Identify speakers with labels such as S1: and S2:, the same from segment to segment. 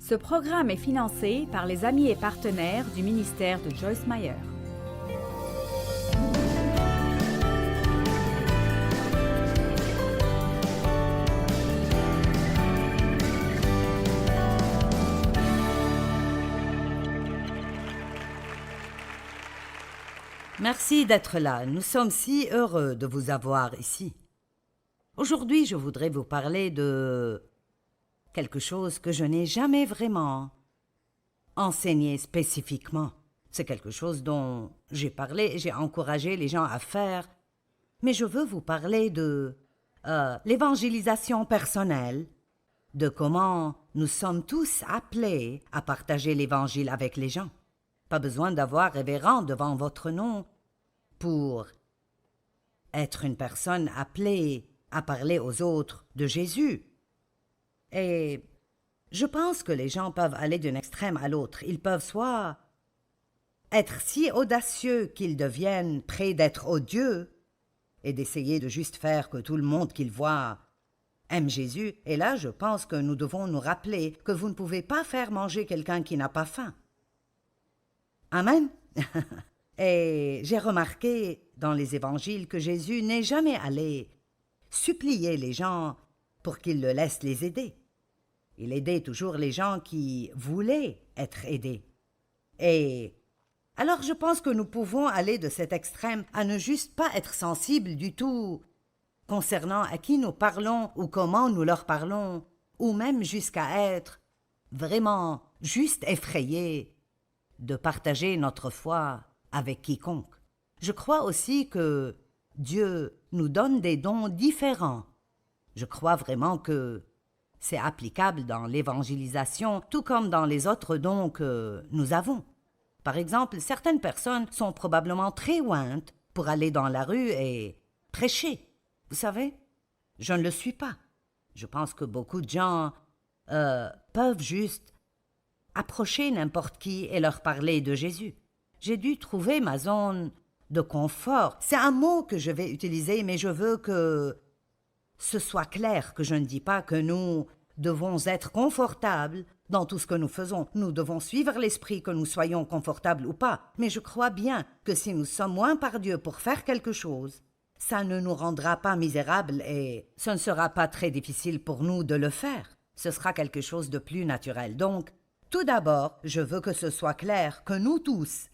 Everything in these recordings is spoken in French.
S1: Ce programme est financé par les amis et partenaires du ministère de Joyce Meyer.
S2: Merci d'être là. Nous sommes si heureux de vous avoir ici. Aujourd'hui, je voudrais vous parler de quelque chose que je n'ai jamais vraiment enseigné spécifiquement. C'est quelque chose dont j'ai parlé, j'ai encouragé les gens à faire, mais je veux vous parler de l'évangélisation personnelle, de comment nous sommes tous appelés à partager l'Évangile avec les gens. Pas besoin d'avoir révérend devant votre nom pour être une personne appelée à parler aux autres de Jésus. Et je pense que les gens peuvent aller d'un extrême à l'autre. Ils peuvent soit être si audacieux qu'ils deviennent prêts d'être odieux et d'essayer de juste faire que tout le monde qu'ils voient aime Jésus. Et là, je pense que nous devons nous rappeler que vous ne pouvez pas faire manger quelqu'un qui n'a pas faim. Amen. Et j'ai remarqué dans les évangiles que Jésus n'est jamais allé supplier les gens pour qu'ils le laissent les aider. Il aidait toujours les gens qui voulaient être aidés. Et alors je pense que nous pouvons aller de cet extrême à ne juste pas être sensibles du tout concernant à qui nous parlons ou comment nous leur parlons, ou même jusqu'à être vraiment juste effrayés de partager notre foi avec quiconque. Je crois aussi que Dieu nous donne des dons différents. Je crois vraiment que c'est applicable dans l'évangélisation, tout comme dans les autres dons que nous avons. Par exemple, certaines personnes sont probablement très ointes pour aller dans la rue et prêcher. Vous savez, je ne le suis pas. Je pense que beaucoup de gens peuvent juste approcher n'importe qui et leur parler de Jésus. J'ai dû trouver ma zone de confort. C'est un mot que je vais utiliser, mais je veux que ce soit clair, que je ne dis pas que nous devons être confortables dans tout ce que nous faisons. Nous devons suivre l'esprit, que nous soyons confortables ou pas. Mais je crois bien que si nous sommes moins par Dieu pour faire quelque chose, ça ne nous rendra pas misérables et ce ne sera pas très difficile pour nous de le faire. Ce sera quelque chose de plus naturel. Donc, tout d'abord, je veux que ce soit clair que nous tous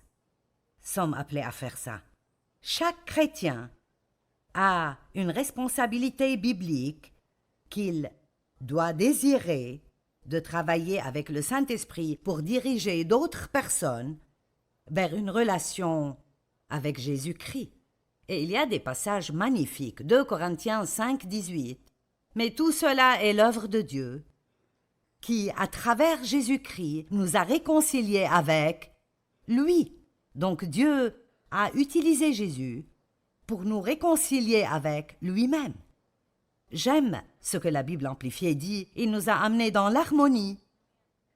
S2: sommes appelés à faire ça. Chaque chrétien a une responsabilité biblique qu'il doit désirer de travailler avec le Saint-Esprit pour diriger d'autres personnes vers une relation avec Jésus-Christ. Et il y a des passages magnifiques, 2 Corinthiens 5, 18. Mais tout cela est l'œuvre de Dieu, qui, à travers Jésus-Christ, nous a réconciliés avec lui. Donc Dieu a utilisé Jésus pour nous réconcilier avec lui-même. J'aime ce que la Bible amplifiée dit, il nous a amenés dans l'harmonie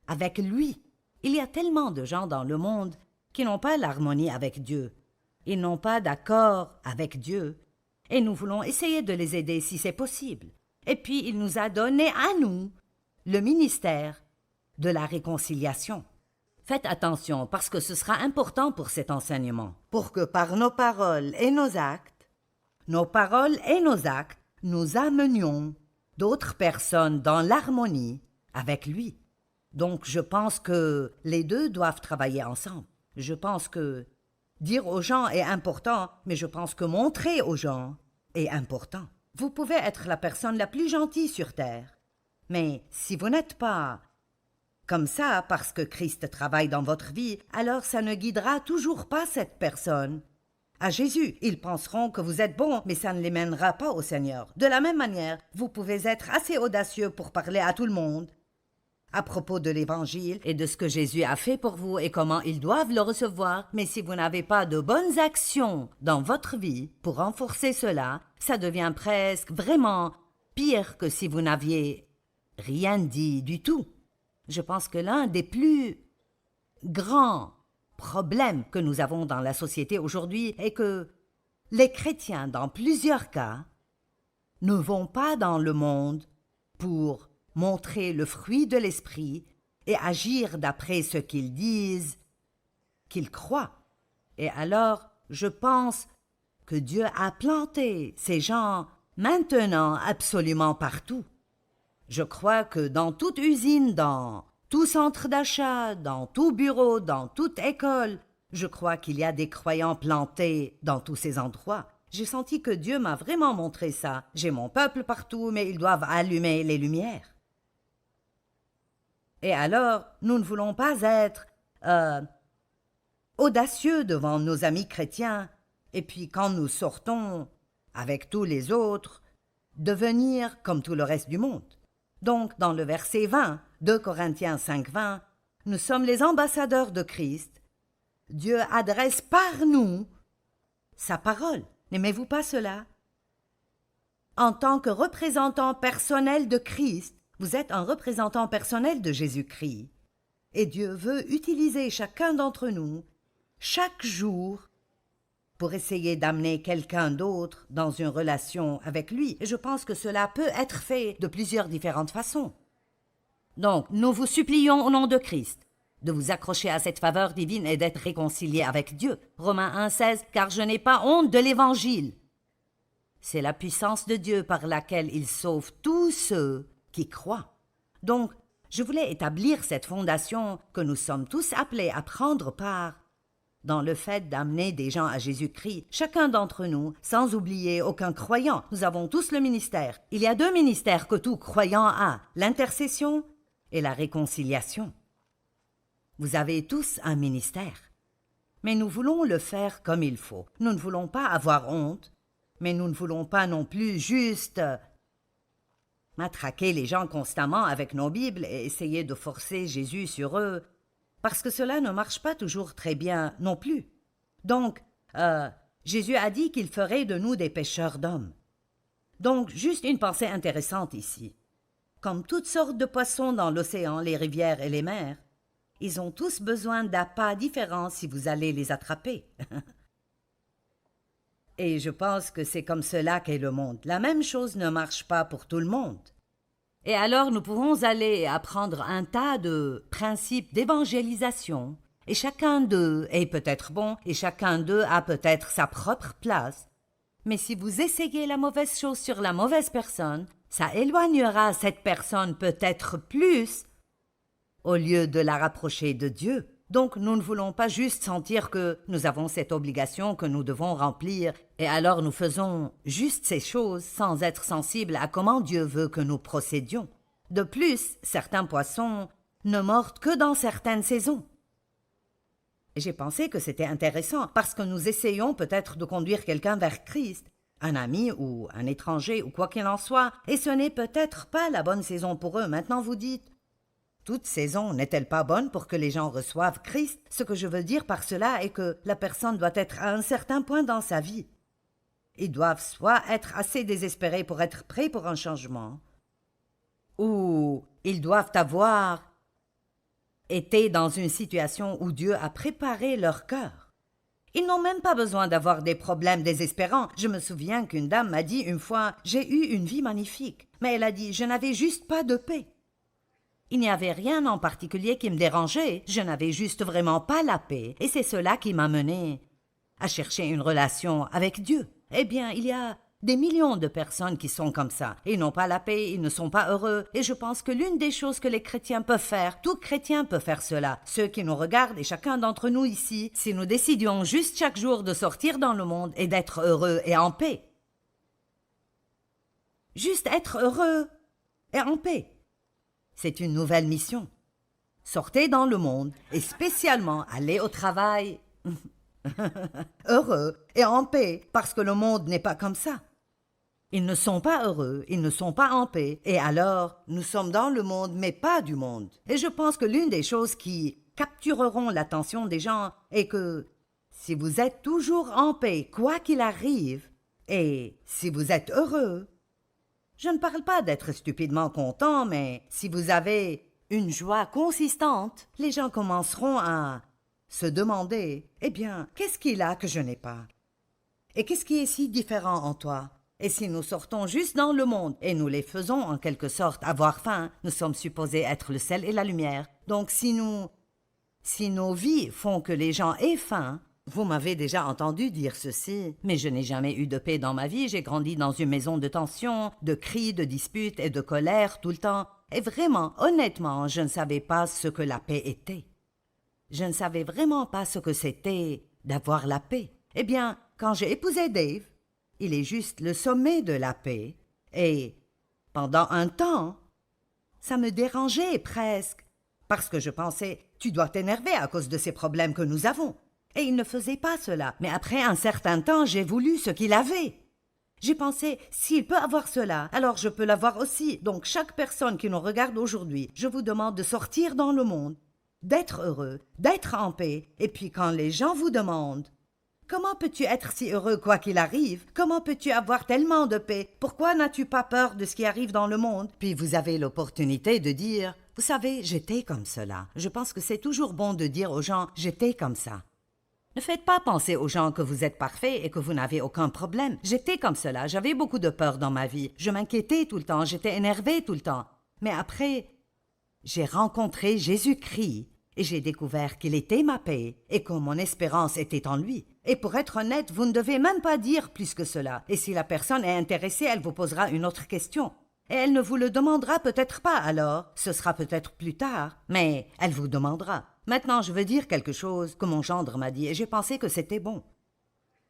S2: avec lui. Il y a tellement de gens dans le monde qui n'ont pas l'harmonie avec Dieu. Ils n'ont pas d'accord avec Dieu. Et nous voulons essayer de les aider si c'est possible. Et puis il nous a donné à nous le ministère de la réconciliation. Faites attention parce que ce sera important pour cet enseignement, pour que par nos paroles et nos actes, nous amenions d'autres personnes dans l'harmonie avec lui. Donc je pense que les deux doivent travailler ensemble. Je pense que dire aux gens est important, mais je pense que montrer aux gens est important. Vous pouvez être la personne la plus gentille sur terre, mais si vous n'êtes pas comme ça, parce que Christ travaille dans votre vie, alors ça ne guidera toujours pas cette personne à Jésus. Ils penseront que vous êtes bon, mais ça ne les mènera pas au Seigneur. De la même manière, vous pouvez être assez audacieux pour parler à tout le monde à propos de l'Évangile et de ce que Jésus a fait pour vous et comment ils doivent le recevoir. Mais si vous n'avez pas de bonnes actions dans votre vie pour renforcer cela, ça devient presque vraiment pire que si vous n'aviez rien dit du tout. Je pense que l'un des plus grands problèmes que nous avons dans la société aujourd'hui est que les chrétiens, dans plusieurs cas, ne vont pas dans le monde pour montrer le fruit de l'esprit et agir d'après ce qu'ils disent, qu'ils croient. Et alors, je pense que Dieu a planté ces gens maintenant absolument partout. Je crois que dans toute usine, dans tout centre d'achat, dans tout bureau, dans toute école, je crois qu'il y a des croyants plantés dans tous ces endroits. J'ai senti que Dieu m'a vraiment montré ça. J'ai mon peuple partout, mais ils doivent allumer les lumières. Et alors, nous ne voulons pas être audacieux devant nos amis chrétiens, et puis quand nous sortons avec tous les autres, devenir comme tout le reste du monde. Donc, dans le verset 20, 2 Corinthiens 5, 20, nous sommes les ambassadeurs de Christ. Dieu adresse par nous sa parole. N'aimez-vous pas cela? En tant que représentant personnel de Christ, vous êtes un représentant personnel de Jésus-Christ. Et Dieu veut utiliser chacun d'entre nous, chaque jour, pour essayer d'amener quelqu'un d'autre dans une relation avec lui. Et je pense que cela peut être fait de plusieurs différentes façons. Donc, nous vous supplions au nom de Christ de vous accrocher à cette faveur divine et d'être réconciliés avec Dieu. Romains 1,16 « Car je n'ai pas honte de l'Évangile. C'est la puissance de Dieu par laquelle il sauve tous ceux qui croient. » Donc, je voulais établir cette fondation que nous sommes tous appelés à prendre part dans le fait d'amener des gens à Jésus-Christ, chacun d'entre nous, sans oublier aucun croyant. Nous avons tous le ministère. Il y a 2 ministères que tout croyant a, l'intercession et la réconciliation. Vous avez tous un ministère. Mais nous voulons le faire comme il faut. Nous ne voulons pas avoir honte, mais nous ne voulons pas non plus juste matraquer les gens constamment avec nos Bibles et essayer de forcer Jésus sur eux, parce que cela ne marche pas toujours très bien non plus. Donc, Jésus a dit qu'il ferait de nous des pêcheurs d'hommes. Donc, juste une pensée intéressante ici. Comme toutes sortes de poissons dans l'océan, les rivières et les mers, ils ont tous besoin d'appâts différents si vous allez les attraper. Et je pense que c'est comme cela qu'est le monde. La même chose ne marche pas pour tout le monde. Et alors nous pouvons aller apprendre un tas de principes d'évangélisation, et chacun d'eux est peut-être bon, et chacun d'eux a peut-être sa propre place. Mais si vous essayez la mauvaise chose sur la mauvaise personne, ça éloignera cette personne peut-être plus au lieu de la rapprocher de Dieu. Donc nous ne voulons pas juste sentir que nous avons cette obligation que nous devons remplir, et alors nous faisons juste ces choses sans être sensibles à comment Dieu veut que nous procédions. De plus, certains poissons ne mordent que dans certaines saisons. J'ai pensé que c'était intéressant, parce que nous essayons peut-être de conduire quelqu'un vers Christ, un ami ou un étranger ou quoi qu'il en soit, et ce n'est peut-être pas la bonne saison pour eux. Maintenant vous dites, toute saison n'est-elle pas bonne pour que les gens reçoivent Christ? Ce que je veux dire par cela est que la personne doit être à un certain point dans sa vie. Ils doivent soit être assez désespérés pour être prêts pour un changement, ou ils doivent avoir été dans une situation où Dieu a préparé leur cœur. Ils n'ont même pas besoin d'avoir des problèmes désespérants. Je me souviens qu'une dame m'a dit une fois « J'ai eu une vie magnifique », mais elle a dit « Je n'avais juste pas de paix ». Il n'y avait rien en particulier qui me dérangeait, je n'avais juste vraiment pas la paix, et c'est cela qui m'a mené à chercher une relation avec Dieu. Eh bien, il y a des millions de personnes qui sont comme ça. Ils n'ont pas la paix, ils ne sont pas heureux, et je pense que l'une des choses que les chrétiens peuvent faire, tout chrétien peut faire cela, ceux qui nous regardent et chacun d'entre nous ici, si nous décidions juste chaque jour de sortir dans le monde et d'être heureux et en paix. Juste être heureux et en paix. C'est une nouvelle mission. Sortez dans le monde et spécialement allez au travail heureux et en paix, parce que le monde n'est pas comme ça. Ils ne sont pas heureux, ils ne sont pas en paix, et alors nous sommes dans le monde mais pas du monde. Et je pense que l'une des choses qui captureront l'attention des gens est que si vous êtes toujours en paix, quoi qu'il arrive, et si vous êtes heureux, je ne parle pas d'être stupidement content, mais si vous avez une joie consistante, les gens commenceront à se demander, eh bien, qu'est-ce qu'il a que je n'ai pas? Et qu'est-ce qui est si différent en toi? Et si nous sortons juste dans le monde, et nous les faisons en quelque sorte avoir faim, nous sommes supposés être le sel et la lumière. Donc si nos vies font que les gens aient faim, vous m'avez déjà entendu dire ceci, mais je n'ai jamais eu de paix dans ma vie, j'ai grandi dans une maison de tension, de cris, de disputes et de colère tout le temps, et vraiment, honnêtement, je ne savais pas ce que la paix était. Je ne savais vraiment pas ce que c'était d'avoir la paix. Eh bien, quand j'ai épousé Dave, il est juste le sommet de la paix, et pendant un temps, ça me dérangeait presque, parce que je pensais, tu dois t'énerver à cause de ces problèmes que nous avons. Et il ne faisait pas cela, mais après un certain temps, j'ai voulu ce qu'il avait. J'ai pensé, s'il peut avoir cela, alors je peux l'avoir aussi. Donc chaque personne qui nous regarde aujourd'hui, je vous demande de sortir dans le monde, d'être heureux, d'être en paix, et puis quand les gens vous demandent « Comment peux-tu être si heureux quoi qu'il arrive? Comment peux-tu avoir tellement de paix? Pourquoi n'as-tu pas peur de ce qui arrive dans le monde? » Puis vous avez l'opportunité de dire « Vous savez, j'étais comme cela. » Je pense que c'est toujours bon de dire aux gens « J'étais comme ça. » Ne faites pas penser aux gens que vous êtes parfaits et que vous n'avez aucun problème. J'étais comme cela, j'avais beaucoup de peur dans ma vie. Je m'inquiétais tout le temps, j'étais énervée tout le temps. Mais après, j'ai rencontré Jésus-Christ et j'ai découvert qu'il était ma paix et que mon espérance était en lui. Et pour être honnête, vous ne devez même pas dire plus que cela. Et si la personne est intéressée, elle vous posera une autre question. Et elle ne vous le demandera peut-être pas alors, ce sera peut-être plus tard, mais elle vous demandera. Maintenant, je veux dire quelque chose que mon gendre m'a dit et j'ai pensé que c'était bon.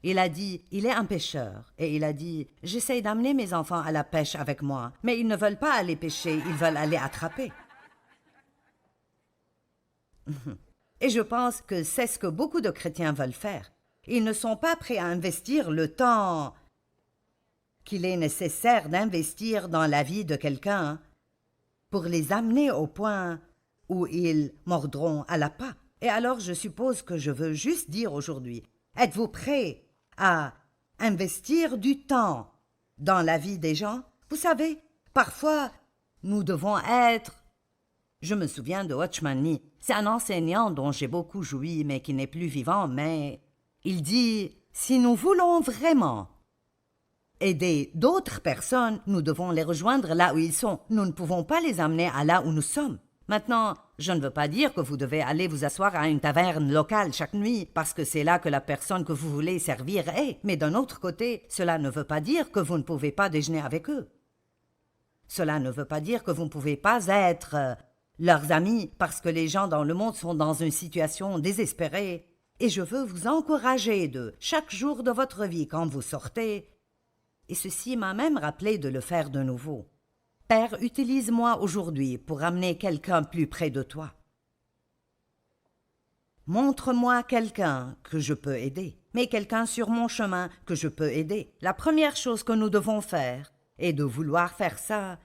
S2: Il a dit, il est un pêcheur, et il a dit, j'essaye d'amener mes enfants à la pêche avec moi, mais ils ne veulent pas aller pêcher, ils veulent aller attraper. Et je pense que c'est ce que beaucoup de chrétiens veulent faire. Ils ne sont pas prêts à investir le temps qu'il est nécessaire d'investir dans la vie de quelqu'un pour les amener au point où ils mordront à l'appât. Et alors je suppose que je veux juste dire aujourd'hui, êtes-vous prêts à investir du temps dans la vie des gens? Vous savez, parfois, nous devons être... Je me souviens de Watchman Nee. C'est un enseignant dont j'ai beaucoup joui, mais qui n'est plus vivant, mais il dit, si nous voulons vraiment aider d'autres personnes, nous devons les rejoindre là où ils sont. Nous ne pouvons pas les amener à là où nous sommes. Maintenant, je ne veux pas dire que vous devez aller vous asseoir à une taverne locale chaque nuit parce que c'est là que la personne que vous voulez servir est. Mais d'un autre côté, cela ne veut pas dire que vous ne pouvez pas déjeuner avec eux. Cela ne veut pas dire que vous ne pouvez pas être leurs amis parce que les gens dans le monde sont dans une situation désespérée. Et je veux vous encourager de, chaque jour de votre vie quand vous sortez, et ceci m'a même rappelé de le faire de nouveau. Père, utilise-moi aujourd'hui pour amener quelqu'un plus près de toi. Montre-moi quelqu'un que je peux aider, mais quelqu'un sur mon chemin que je peux aider. La première chose que nous devons faire est de vouloir faire ça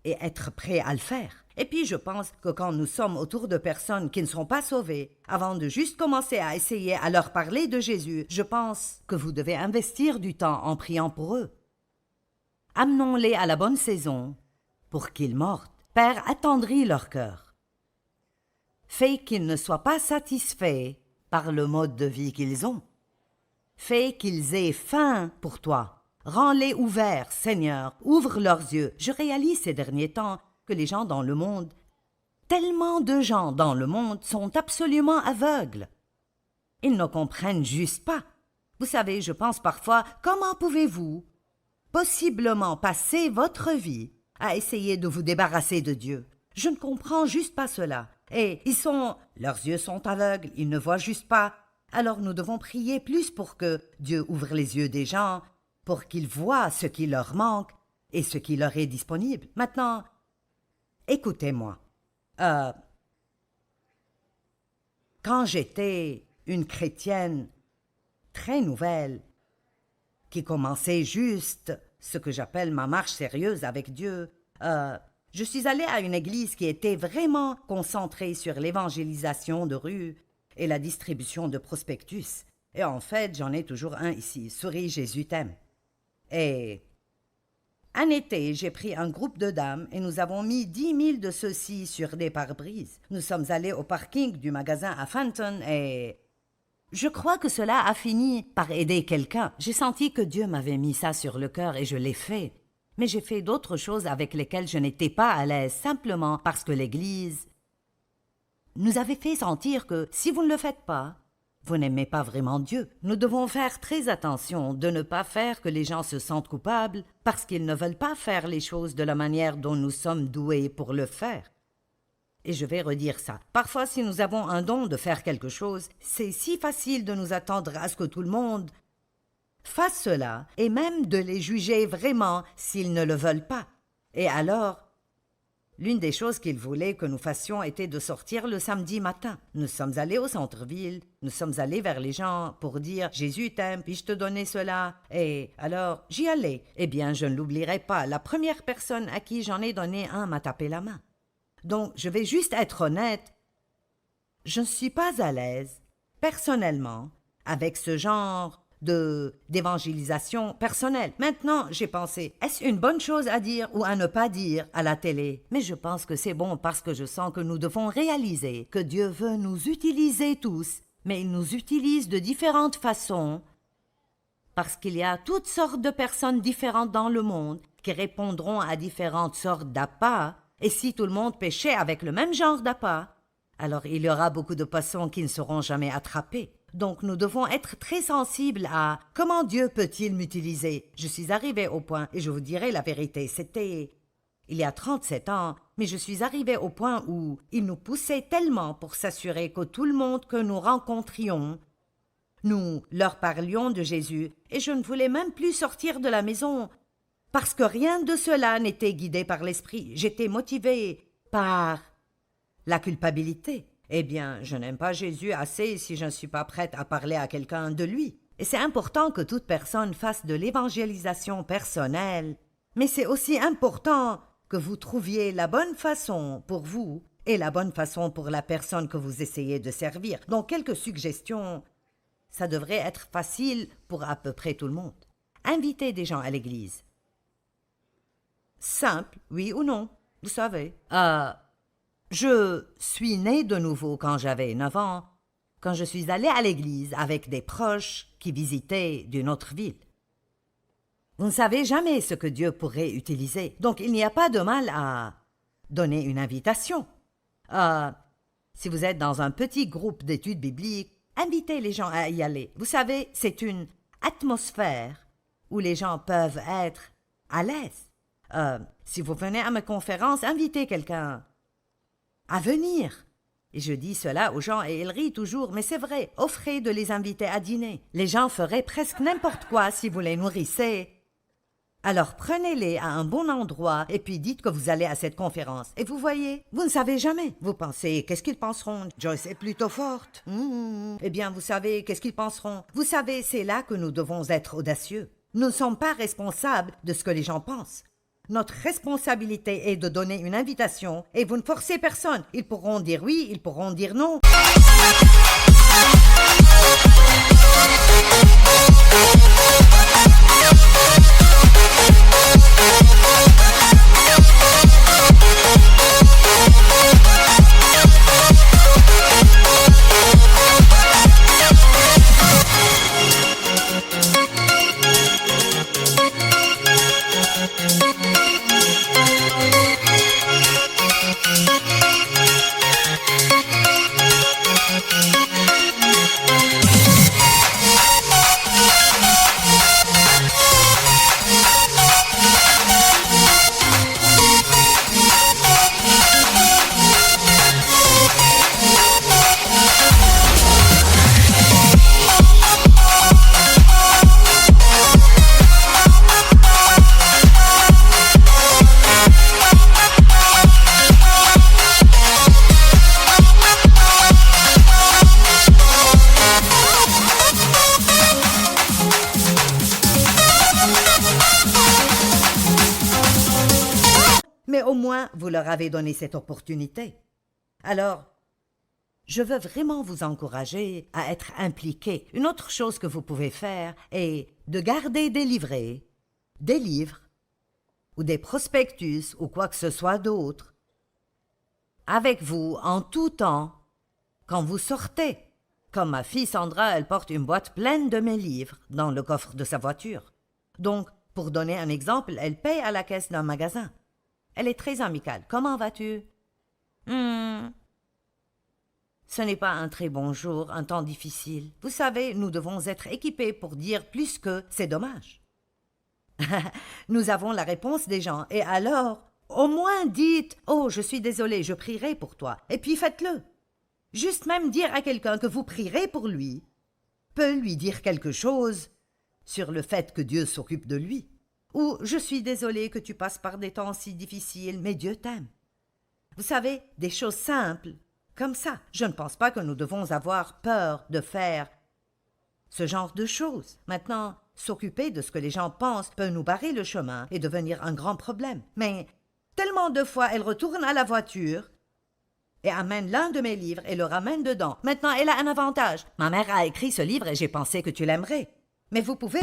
S2: et être prêt à le faire. Et puis je pense que quand nous sommes autour de personnes qui ne sont pas sauvées, avant de juste commencer à essayer à leur parler de Jésus, je pense que vous devez investir du temps en priant pour eux. Amenons-les à la bonne saison pour qu'ils mordent. Père, attendris leur cœur. Fais qu'ils ne soient pas satisfaits par le mode de vie qu'ils ont. Fais qu'ils aient faim pour toi. Rends-les ouverts, Seigneur, ouvre leurs yeux. Je réalise ces derniers temps que les gens dans le monde, tellement de gens dans le monde sont absolument aveugles. Ils ne comprennent juste pas. Vous savez, je pense parfois, comment pouvez-vous possiblement passer votre vie à essayer de vous débarrasser de Dieu? Je ne comprends juste pas cela. Et leurs yeux sont aveugles, ils ne voient juste pas. Alors nous devons prier plus pour que Dieu ouvre les yeux des gens, pour qu'ils voient ce qui leur manque et ce qui leur est disponible. Maintenant, écoutez-moi. Quand j'étais une chrétienne très nouvelle, qui commençait juste ce que j'appelle ma marche sérieuse avec Dieu, je suis allée à une église qui était vraiment concentrée sur l'évangélisation de rue et la distribution de prospectus. Et en fait, j'en ai toujours un ici, Souris, Jésus t'aime. Et un été, j'ai pris un groupe de dames et nous avons mis 10 000 de ceux-ci sur des pare-brises. Nous sommes allés au parking du magasin à Fenton et Je crois que cela a fini par aider quelqu'un. J'ai senti que Dieu m'avait mis ça sur le cœur et je l'ai fait. Mais j'ai fait d'autres choses avec lesquelles je n'étais pas à l'aise, simplement parce que l'Église nous avait fait sentir que si vous ne le faites pas, vous n'aimez pas vraiment Dieu. Nous devons faire très attention de ne pas faire que les gens se sentent coupables parce qu'ils ne veulent pas faire les choses de la manière dont nous sommes doués pour le faire. Et je vais redire ça. Parfois, si nous avons un don de faire quelque chose, c'est si facile de nous attendre à ce que tout le monde fasse cela, et même de les juger vraiment s'ils ne le veulent pas. Et alors, l'une des choses qu'il voulait que nous fassions était de sortir le samedi matin. Nous sommes allés au centre-ville, nous sommes allés vers les gens pour dire « Jésus t'aime, puis-je te donner cela ?» Et alors, j'y allais. Eh bien, je ne l'oublierai pas, la première personne à qui j'en ai donné un m'a tapé la main. Donc, je vais juste être honnête, je ne suis pas à l'aise, personnellement, avec ce genre d'évangélisation personnelle. Maintenant, j'ai pensé, est-ce une bonne chose à dire ou à ne pas dire à la télé? Mais je pense que c'est bon parce que je sens que nous devons réaliser que Dieu veut nous utiliser tous, mais il nous utilise de différentes façons parce qu'il y a toutes sortes de personnes différentes dans le monde qui répondront à différentes sortes d'appâts. Et si tout le monde péchait avec le même genre d'appât, alors il y aura beaucoup de poissons qui ne seront jamais attrapés. Donc nous devons être très sensibles à comment Dieu peut-il m'utiliser. Je suis arrivée au point, et je vous dirai la vérité, c'était il y a 37 ans, mais je suis arrivée au point où il nous poussait tellement pour s'assurer que tout le monde que nous rencontrions, nous leur parlions de Jésus, et je ne voulais même plus sortir de la maison. Parce que rien de cela n'était guidé par l'esprit. J'étais motivée par la culpabilité. Eh bien, je n'aime pas Jésus assez si je ne suis pas prête à parler à quelqu'un de lui. Et c'est important que toute personne fasse de l'évangélisation personnelle. Mais c'est aussi important que vous trouviez la bonne façon pour vous et la bonne façon pour la personne que vous essayez de servir. Donc, quelques suggestions. Ça devrait être facile pour à peu près tout le monde. Invitez des gens à l'église. Simple, oui ou non, vous savez. Je suis née de nouveau quand j'avais 9 ans, quand je suis allée à l'église avec des proches qui visitaient d'une autre ville. Vous ne savez jamais ce que Dieu pourrait utiliser, donc il n'y a pas de mal à donner une invitation. Si vous êtes dans un petit groupe d'études bibliques, invitez les gens à y aller. Vous savez, c'est une atmosphère où les gens peuvent être à l'aise. Si vous venez à ma conférence, invitez quelqu'un à venir. Et je dis cela aux gens et ils rient toujours, mais c'est vrai, offrez de les inviter à dîner. Les gens feraient presque n'importe quoi si vous les nourrissez. Alors prenez-les à un bon endroit et puis dites que vous allez à cette conférence. Et vous voyez, vous ne savez jamais. Vous pensez, qu'est-ce qu'ils penseront? Joyce est plutôt forte. Eh bien, vous savez, qu'est-ce qu'ils penseront? Vous savez, c'est là que nous devons être audacieux. Nous ne sommes pas responsables de ce que les gens pensent. Notre responsabilité est de donner une invitation et vous ne forcez personne. Ils pourront dire oui, ils pourront dire non. Mais au moins, vous leur avez donné cette opportunité. Alors, je veux vraiment vous encourager à être impliqués. Une autre chose que vous pouvez faire est de garder des livrets, des livres, ou des prospectus, ou quoi que ce soit d'autre, avec vous en tout temps, quand vous sortez. Comme ma fille Sandra, elle porte une boîte pleine de mes livres dans le coffre de sa voiture. Donc, pour donner un exemple, elle paye à la caisse d'un magasin. Elle est très amicale. Comment vas-tu? Ce n'est pas un très bon jour, un temps difficile. Vous savez, nous devons être équipés pour dire plus que c'est dommage. Nous avons la réponse des gens. Et alors, au moins dites « Oh, je suis désolé, je prierai pour toi. » Et puis faites-le. Juste même dire à quelqu'un que vous prierez pour lui peut lui dire quelque chose sur le fait que Dieu s'occupe de lui. Ou « Je suis désolé que tu passes par des temps si difficiles, mais Dieu t'aime. » Vous savez, des choses simples, comme ça. Je ne pense pas que nous devons avoir peur de faire ce genre de choses. Maintenant, s'occuper de ce que les gens pensent peut nous barrer le chemin et devenir un grand problème. Mais tellement de fois, elle retourne à la voiture et amène l'un de mes livres et le ramène dedans. Maintenant, elle a un avantage. Ma mère a écrit ce livre et j'ai pensé que tu l'aimerais. Mais vous pouvez...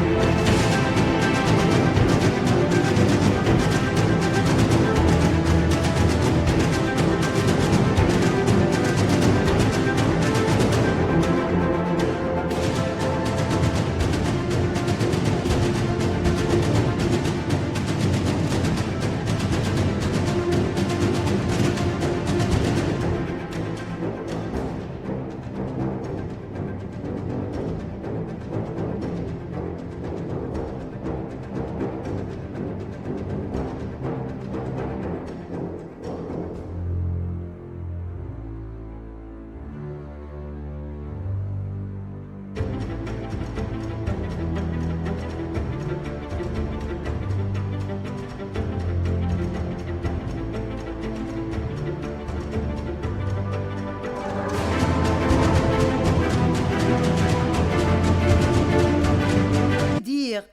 S2: dire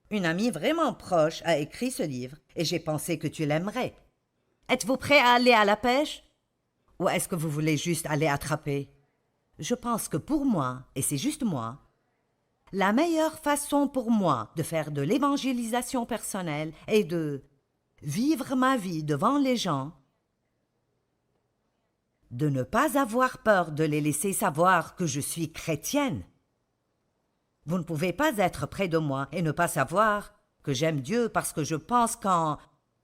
S2: une amie vraiment proche a écrit ce livre et j'ai pensé que tu l'aimerais. Êtes-vous prêt à aller à la pêche? Ou est-ce que vous voulez juste aller attraper? Je pense que pour moi, et c'est juste moi, la meilleure façon pour moi de faire de l'évangélisation personnelle est de vivre ma vie devant les gens, de ne pas avoir peur de les laisser savoir que je suis chrétienne. Vous ne pouvez pas être près de moi et ne pas savoir que j'aime Dieu parce que je pense qu'en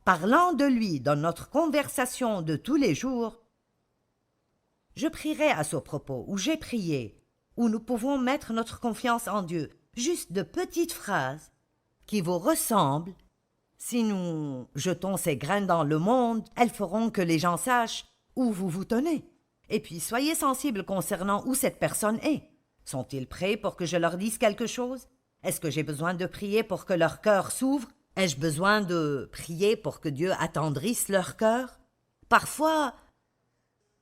S2: parlant de lui dans notre conversation de tous les jours, je prierai à ce propos, ou j'ai prié, où nous pouvons mettre notre confiance en Dieu, juste de petites phrases qui vous ressemblent. Si nous jetons ces graines dans le monde, elles feront que les gens sachent où vous vous tenez. Et puis soyez sensibles concernant où cette personne est. Sont-ils prêts pour que je leur dise quelque chose? Est-ce que j'ai besoin de prier pour que leur cœur s'ouvre? Ai-je besoin de prier pour que Dieu attendrisse leur cœur? Parfois,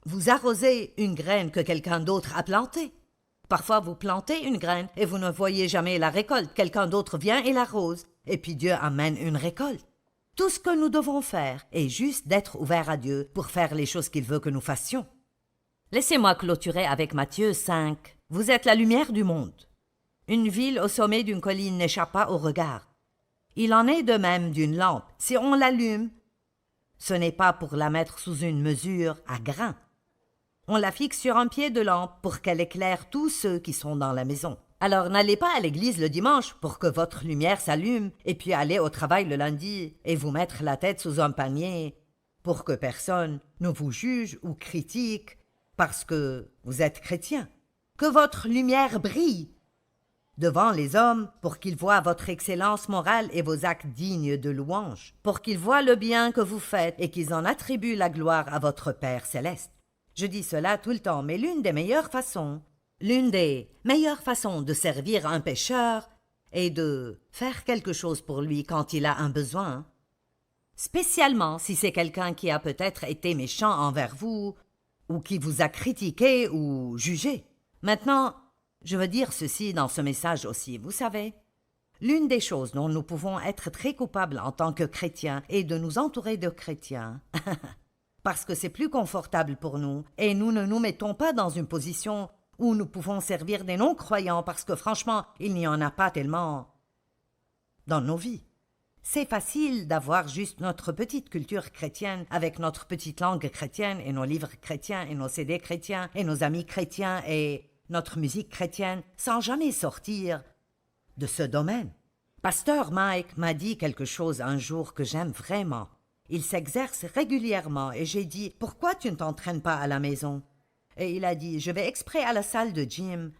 S2: vous arrosez une graine que quelqu'un d'autre a plantée. Parfois, vous plantez une graine et vous ne voyez jamais la récolte. Quelqu'un d'autre vient et l'arrose, et puis Dieu amène une récolte. Tout ce que nous devons faire est juste d'être ouverts à Dieu pour faire les choses qu'il veut que nous fassions. Laissez-moi clôturer avec Matthieu 5. Vous êtes la lumière du monde. Une ville au sommet d'une colline n'échappe pas au regard. Il en est de même d'une lampe. Si on l'allume, ce n'est pas pour la mettre sous une mesure à grains. On la fixe sur un pied de lampe pour qu'elle éclaire tous ceux qui sont dans la maison. Alors n'allez pas à l'église le dimanche pour que votre lumière s'allume et puis allez au travail le lundi et vous mettre la tête sous un panier pour que personne ne vous juge ou critique parce que vous êtes chrétien. Que votre lumière brille devant les hommes pour qu'ils voient votre excellence morale et vos actes dignes de louange, pour qu'ils voient le bien que vous faites et qu'ils en attribuent la gloire à votre Père céleste. Je dis cela tout le temps, mais l'une des meilleures façons de servir un pécheur est de faire quelque chose pour lui quand il a un besoin, spécialement si c'est quelqu'un qui a peut-être été méchant envers vous ou qui vous a critiqué ou jugé. Maintenant, je veux dire ceci dans ce message aussi, vous savez. L'une des choses dont nous pouvons être très coupables en tant que chrétiens est de nous entourer de chrétiens. Parce que c'est plus confortable pour nous et nous ne nous mettons pas dans une position où nous pouvons servir des non-croyants parce que franchement, il n'y en a pas tellement dans nos vies. C'est facile d'avoir juste notre petite culture chrétienne avec notre petite langue chrétienne et nos livres chrétiens et nos CD chrétiens et nos amis chrétiens et notre musique chrétienne sans jamais sortir de ce domaine. Pasteur Mike m'a dit quelque chose un jour que j'aime vraiment. Il s'exerce régulièrement et j'ai dit « Pourquoi tu ne t'entraînes pas à la maison ?» Et il a dit « Je vais exprès à la salle de gym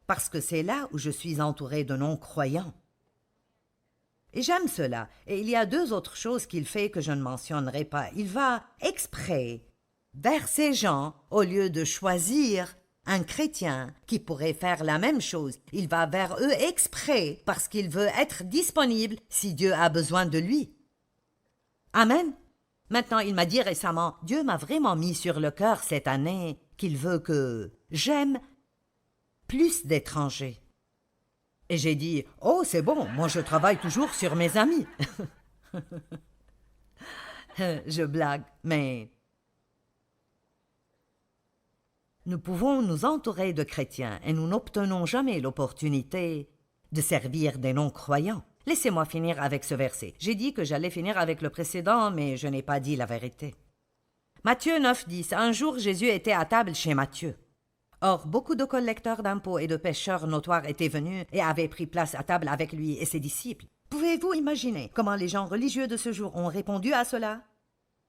S2: parce que c'est là où je suis entouré de non-croyants. » Et j'aime cela. Et il y a 2 autres choses qu'il fait que je ne mentionnerai pas. Il va exprès vers ces gens au lieu de choisir un chrétien qui pourrait faire la même chose. Il va vers eux exprès parce qu'il veut être disponible si Dieu a besoin de lui. Amen. Maintenant, il m'a dit récemment, Dieu m'a vraiment mis sur le cœur cette année qu'il veut que j'aime plus d'étrangers. Et j'ai dit, oh, c'est bon, moi je travaille toujours sur mes amis. Je blague, mais nous pouvons nous entourer de chrétiens et nous n'obtenons jamais l'opportunité de servir des non-croyants. Laissez-moi finir avec ce verset. J'ai dit que j'allais finir avec le précédent, mais je n'ai pas dit la vérité. Matthieu 9,10. Un jour, Jésus était à table chez Matthieu. Or, beaucoup de collecteurs d'impôts et de pêcheurs notoires étaient venus et avaient pris place à table avec lui et ses disciples. Pouvez-vous imaginer comment les gens religieux de ce jour ont répondu à cela?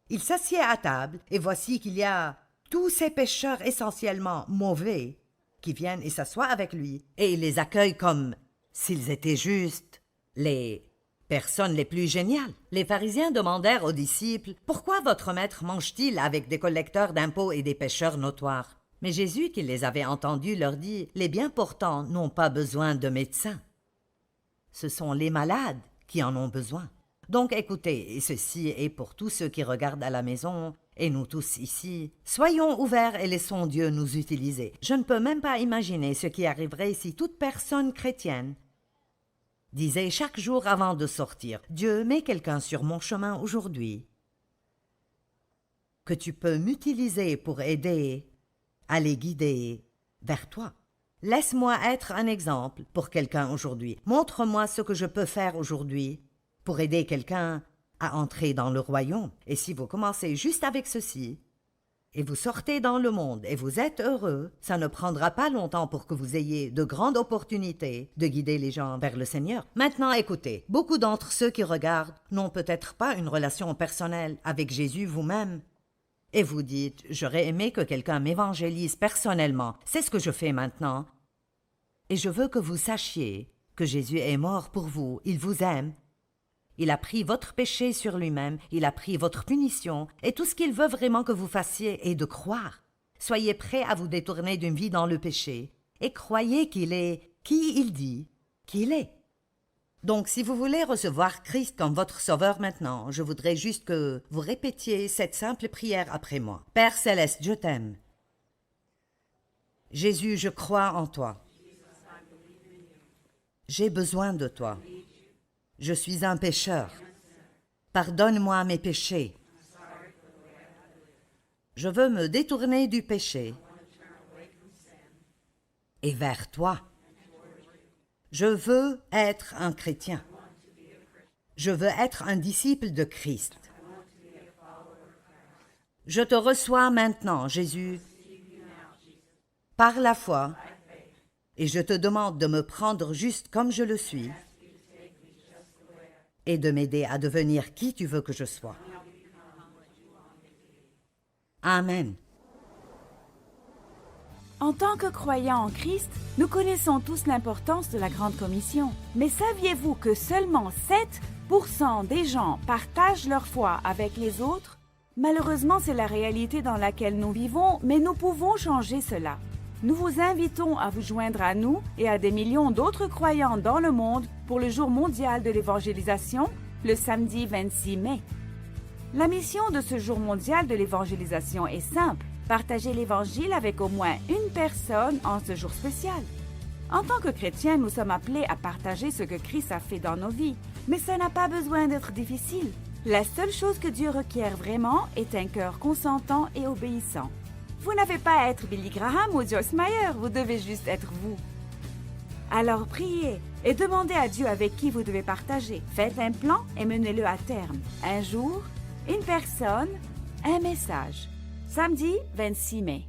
S2: Ils s'assiedent à table et voici qu'il y a tous ces pêcheurs essentiellement mauvais qui viennent et s'assoient avec lui et il les accueille comme s'ils étaient juste les personnes les plus géniales. Les pharisiens demandèrent aux disciples « Pourquoi votre maître mange-t-il avec des collecteurs d'impôts et des pêcheurs notoires ?» Mais Jésus, qui les avait entendus, leur dit « Les bien portants n'ont pas besoin de médecins. Ce sont les malades qui en ont besoin. » Donc écoutez, et ceci est pour tous ceux qui regardent à la maison, et nous tous ici, soyons ouverts et laissons Dieu nous utiliser. Je ne peux même pas imaginer ce qui arriverait si toute personne chrétienne disait chaque jour avant de sortir « Dieu, mets quelqu'un sur mon chemin aujourd'hui que tu peux m'utiliser pour aider à les guider vers toi. Laisse-moi être un exemple pour quelqu'un aujourd'hui. Montre-moi ce que je peux faire aujourd'hui pour aider quelqu'un à entrer dans le royaume. Et si vous commencez juste avec ceci, et vous sortez dans le monde et vous êtes heureux, ça ne prendra pas longtemps pour que vous ayez de grandes opportunités de guider les gens vers le Seigneur. Maintenant, écoutez, beaucoup d'entre ceux qui regardent n'ont peut-être pas une relation personnelle avec Jésus vous-même. Et vous dites, j'aurais aimé que quelqu'un m'évangélise personnellement. C'est ce que je fais maintenant. Et je veux que vous sachiez que Jésus est mort pour vous. Il vous aime. Il a pris votre péché sur lui-même. Il a pris votre punition. Et tout ce qu'il veut vraiment que vous fassiez est de croire. Soyez prêts à vous détourner d'une vie dans le péché. Et croyez qu'il est qui il dit qu'il est. Donc, si vous voulez recevoir Christ comme votre sauveur maintenant, je voudrais juste que vous répétiez cette simple prière après moi. Père Céleste, je t'aime. Jésus, je crois en toi. J'ai besoin de toi. Je suis un pécheur. Pardonne-moi mes péchés. Je veux me détourner du péché et vers toi. Je veux être un chrétien. Je veux être un disciple de Christ. Je te reçois maintenant, Jésus, par la foi, et je te demande de me prendre juste comme je le suis et de m'aider à devenir qui tu veux que je sois. Amen.
S1: En tant que croyants en Christ, nous connaissons tous l'importance de la Grande Commission. Mais saviez-vous que seulement 7% des gens partagent leur foi avec les autres? Malheureusement, c'est la réalité dans laquelle nous vivons, mais nous pouvons changer cela. Nous vous invitons à vous joindre à nous et à des millions d'autres croyants dans le monde pour le jour mondial de l'évangélisation, le samedi 26 mai. La mission de ce jour mondial de l'évangélisation est simple. Partager l'Évangile avec au moins une personne en ce jour spécial. En tant que chrétiens, nous sommes appelés à partager ce que Christ a fait dans nos vies. Mais ça n'a pas besoin d'être difficile. La seule chose que Dieu requiert vraiment est un cœur consentant et obéissant. Vous n'avez pas à être Billy Graham ou Joyce Meyer, vous devez juste être vous. Alors priez et demandez à Dieu avec qui vous devez partager. Faites un plan et menez-le à terme. Un jour, une personne, un message. Samedi 26 mai.